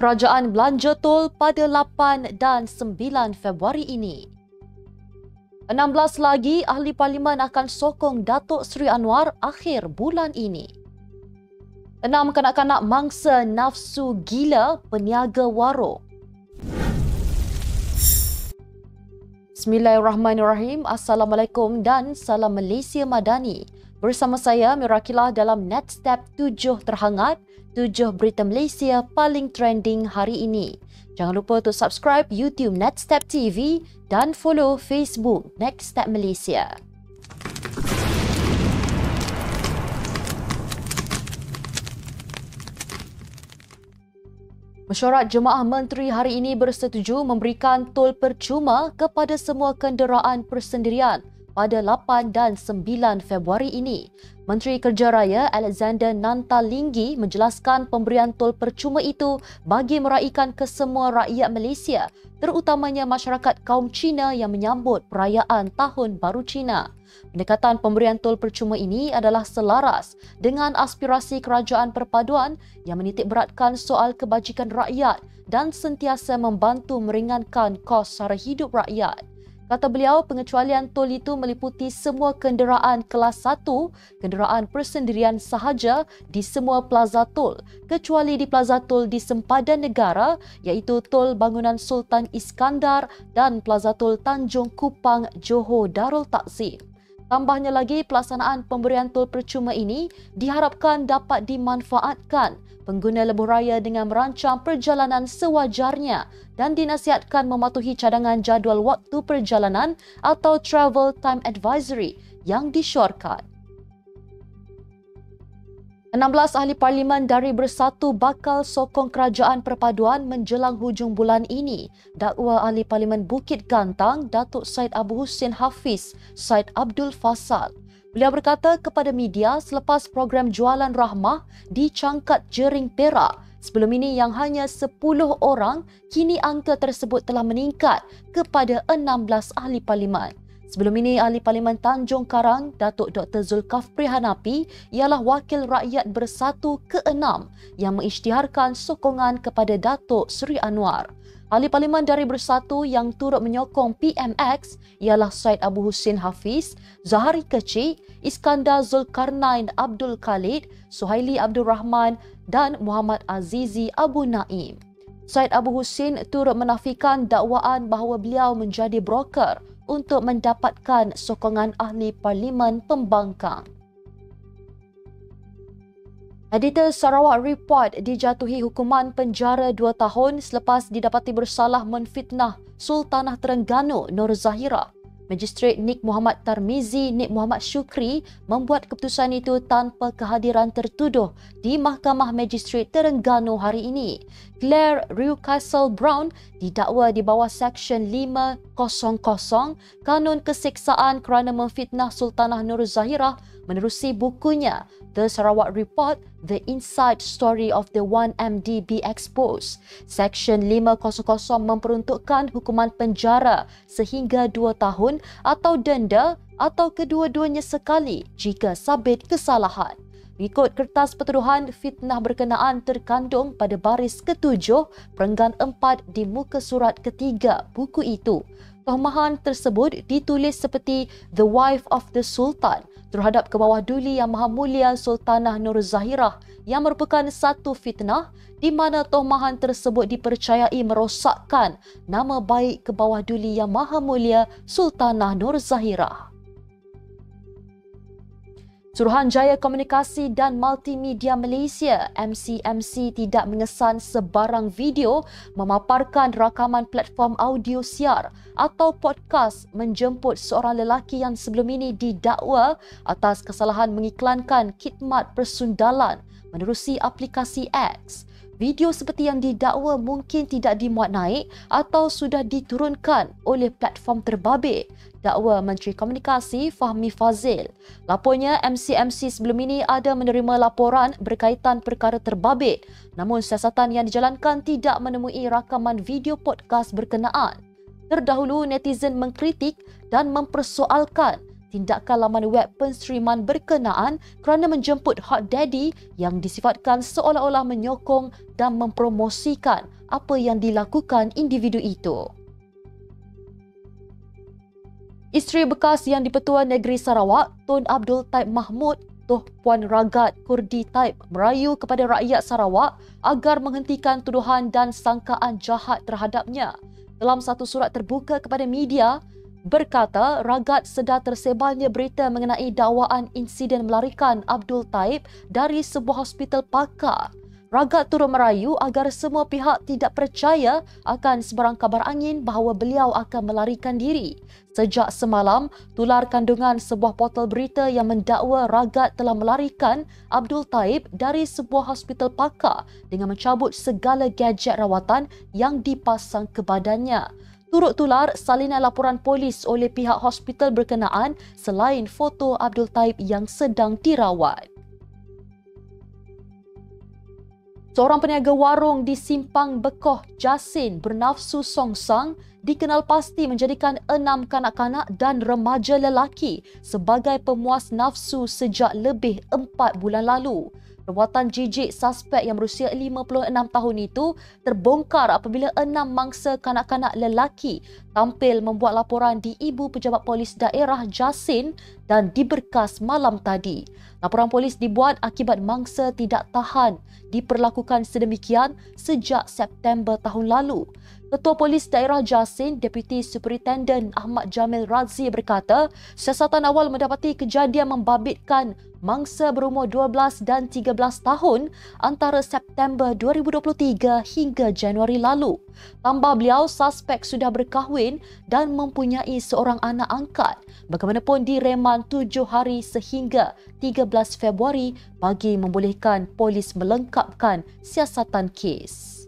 Kerajaan belanja tol pada 8 dan 9 Februari ini. 16 lagi ahli parlimen akan sokong Datuk Seri Anwar akhir bulan ini. 6 kanak-kanak mangsa nafsu gila peniaga warung. Bismillahirrahmanirrahim. Assalamualaikum dan salam Malaysia Madani. Bersama saya Mirakilah dalam Netstep 7 terhangat, 7 berita Malaysia paling trending hari ini. Jangan lupa untuk subscribe YouTube Netstep TV dan follow Facebook Netstep Malaysia. Mesyuarat Jemaah Menteri hari ini bersetuju memberikan tol percuma kepada semua kenderaan persendirian pada 8 dan 9 Februari ini. Menteri Kerja Raya Alexander Nantalinggi menjelaskan pemberian tol percuma itu bagi meraikan kesemua rakyat Malaysia, terutamanya masyarakat kaum Cina yang menyambut perayaan Tahun Baru Cina. Pendekatan pemberian tol percuma ini adalah selaras dengan aspirasi kerajaan perpaduan yang menitikberatkan soal kebajikan rakyat dan sentiasa membantu meringankan kos sara hidup rakyat. Kata beliau, pengecualian tol itu meliputi semua kenderaan kelas 1, kenderaan persendirian sahaja di semua plaza tol, kecuali di plaza tol di sempadan negara iaitu Tol Bangunan Sultan Iskandar dan plaza tol Tanjung Kupang, Johor Darul Takzim. Tambahnya lagi, pelaksanaan pemberian tol percuma ini diharapkan dapat dimanfaatkan pengguna lebuh raya dengan merancang perjalanan sewajarnya dan dinasihatkan mematuhi cadangan jadual waktu perjalanan atau Travel Time Advisory yang disyorkan. 16 ahli parlimen dari Bersatu bakal sokong kerajaan perpaduan menjelang hujung bulan ini. Dakwa ahli parlimen Bukit Gantang, Datuk Syed Abu Hussein Hafiz Syed Abdul Fasal. Beliau berkata kepada media selepas program jualan rahmah dicangkat jering Perak. Sebelum ini yang hanya 10 orang, kini angka tersebut telah meningkat kepada 16 ahli parlimen. Sebelum ini, ahli parlimen Tanjung Karang, Datuk Dr. Zulkafli Hanapi ialah wakil rakyat Bersatu ke-6 yang mengisytiharkan sokongan kepada Datuk Seri Anwar. Ahli parlimen dari Bersatu yang turut menyokong PMX ialah Syed Abu Hussein Hafiz, Zahari Kecik, Iskandar Zulkarnain Abdul Khalid, Suhaili Abdul Rahman dan Muhammad Azizi Abu Naim. Syed Abu Hussein turut menafikan dakwaan bahawa beliau menjadi broker untuk mendapatkan sokongan ahli parlimen pembangkang. Editor Sarawak Report dijatuhi hukuman penjara 2 tahun selepas didapati bersalah menfitnah Sultanah Terengganu Nur Zahirah. Magistrate Nik Muhammad Tarmizi Nik Muhammad Syukri membuat keputusan itu tanpa kehadiran tertuduh di Mahkamah Magistrate Terengganu hari ini. Claire Rewcastle Brown didakwa di bawah Seksyen 500 Kanun Keseksaan kerana memfitnah Sultanah Nur Zahirah menerusi bukunya The Sarawak Report, The Inside Story of the 1MDB Exposed. Seksyen 500 memperuntukkan hukuman penjara sehingga 2 tahun atau denda atau kedua-duanya sekali jika sabit kesalahan. Mengikut kertas pertuduhan, fitnah berkenaan terkandung pada baris ke-7, perenggan 4 di muka surat ketiga buku itu. Tohmahan tersebut ditulis seperti The Wife of the Sultan terhadap Kebawah Duli Yang Maha Mulia Sultanah Nur Zahirah yang merupakan satu fitnah di mana tohmahan tersebut dipercayai merosakkan nama baik Kebawah Duli Yang Maha Mulia Sultanah Nur Zahirah. Suruhanjaya Komunikasi dan Multimedia Malaysia MCMC tidak mengesan sebarang video memaparkan rakaman platform audio siar atau podcast menjemput seorang lelaki yang sebelum ini didakwa atas kesalahan mengiklankan khidmat persundalan menerusi aplikasi X. Video seperti yang didakwa mungkin tidak dimuat naik atau sudah diturunkan oleh platform terbabit, dakwa Menteri Komunikasi Fahmi Fazil. Lapornya, MCMC sebelum ini ada menerima laporan berkaitan perkara terbabit, namun siasatan yang dijalankan tidak menemui rakaman video podcast berkenaan. Terdahulu, netizen mengkritik dan mempersoalkan tindakan laman web penstreaman berkenaan kerana menjemput hot daddy yang disifatkan seolah-olah menyokong dan mempromosikan apa yang dilakukan individu itu. Isteri bekas Yang di-Pertua Negeri Sarawak, Tun Abdul Taib Mahmud, Tuh Puan Ragat Kurdi Taib merayu kepada rakyat Sarawak agar menghentikan tuduhan dan sangkaan jahat terhadapnya. Dalam satu surat terbuka kepada media, berkata Ragat sedar tersebarnya berita mengenai dakwaan insiden melarikan Abdul Taib dari sebuah hospital pakar. Ragat turut merayu agar semua pihak tidak percaya akan sebarang kabar angin bahawa beliau akan melarikan diri. Sejak semalam, tular kandungan sebuah portal berita yang mendakwa Ragat telah melarikan Abdul Taib dari sebuah hospital pakar dengan mencabut segala gadget rawatan yang dipasang ke badannya. Turut tular salinan laporan polis oleh pihak hospital berkenaan selain foto Abdul Taib yang sedang dirawat. Seorang peniaga warung di Simpang Bekoh, Jasin bernafsu songsang dikenal pasti menjadikan 6 kanak-kanak dan remaja lelaki sebagai pemuas nafsu sejak lebih 4 bulan lalu. Perbuatan jijik suspek yang berusia 56 tahun itu terbongkar apabila 6 mangsa kanak-kanak lelaki tampil membuat laporan di Ibu Pejabat Polis Daerah Jasin dan diberkas malam tadi. Laporan polis dibuat akibat mangsa tidak tahan diperlakukan sedemikian sejak September tahun lalu. Ketua Polis Daerah Jasin, Deputi Superintendent Ahmad Jamil Razi berkata, siasatan awal mendapati kejadian membabitkan mangsa berumur 12 dan 13 tahun antara September 2023 hingga Januari lalu. Tambah beliau, suspek sudah berkahwin dan mempunyai seorang anak angkat. Bagaimanapun direman 7 hari sehingga 13 Februari bagi membolehkan polis melengkapkan siasatan kes.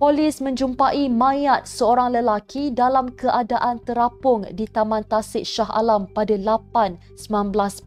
Polis menjumpai mayat seorang lelaki dalam keadaan terapung di Taman Tasik Shah Alam pada 8.19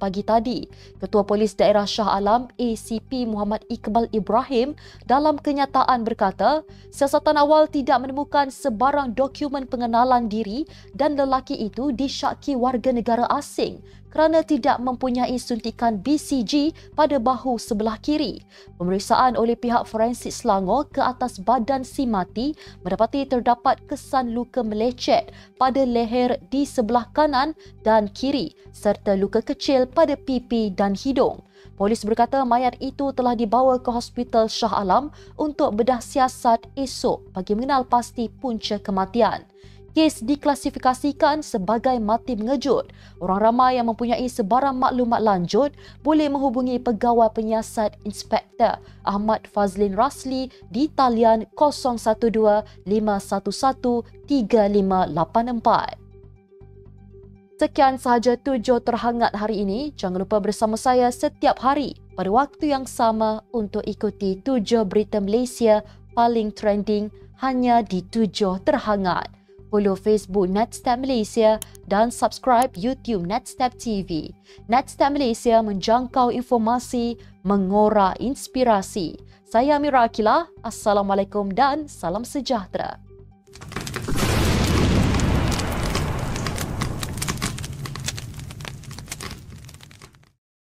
pagi tadi. Ketua Polis Daerah Shah Alam, ACP Muhammad Iqbal Ibrahim, dalam kenyataan berkata, siasatan awal tidak menemukan sebarang dokumen pengenalan diri dan lelaki itu disyaki warga negara asing kerana tidak mempunyai suntikan BCG pada bahu sebelah kiri. Pemeriksaan oleh pihak forensik Selangor ke atas badan si mati mendapati terdapat kesan luka melecet pada leher di sebelah kanan dan kiri serta luka kecil pada pipi dan hidung. Polis berkata mayat itu telah dibawa ke Hospital Shah Alam untuk bedah siasat esok bagi mengenal pasti punca kematian. Kes diklasifikasikan sebagai mati mengejut. Orang ramai yang mempunyai sebarang maklumat lanjut boleh menghubungi Pegawai Penyiasat Inspektor Ahmad Fazlin Rasli di talian 012-511-3584. Sekian sahaja tujuh terhangat hari ini. Jangan lupa bersama saya setiap hari pada waktu yang sama untuk ikuti tujuh berita Malaysia paling trending hanya di tujuh terhangat. Follow Facebook Netstep Malaysia dan subscribe YouTube Netstep TV. Netstep Malaysia menjangkau informasi, mengora inspirasi. Saya Amira Akilah. Assalamualaikum dan salam sejahtera.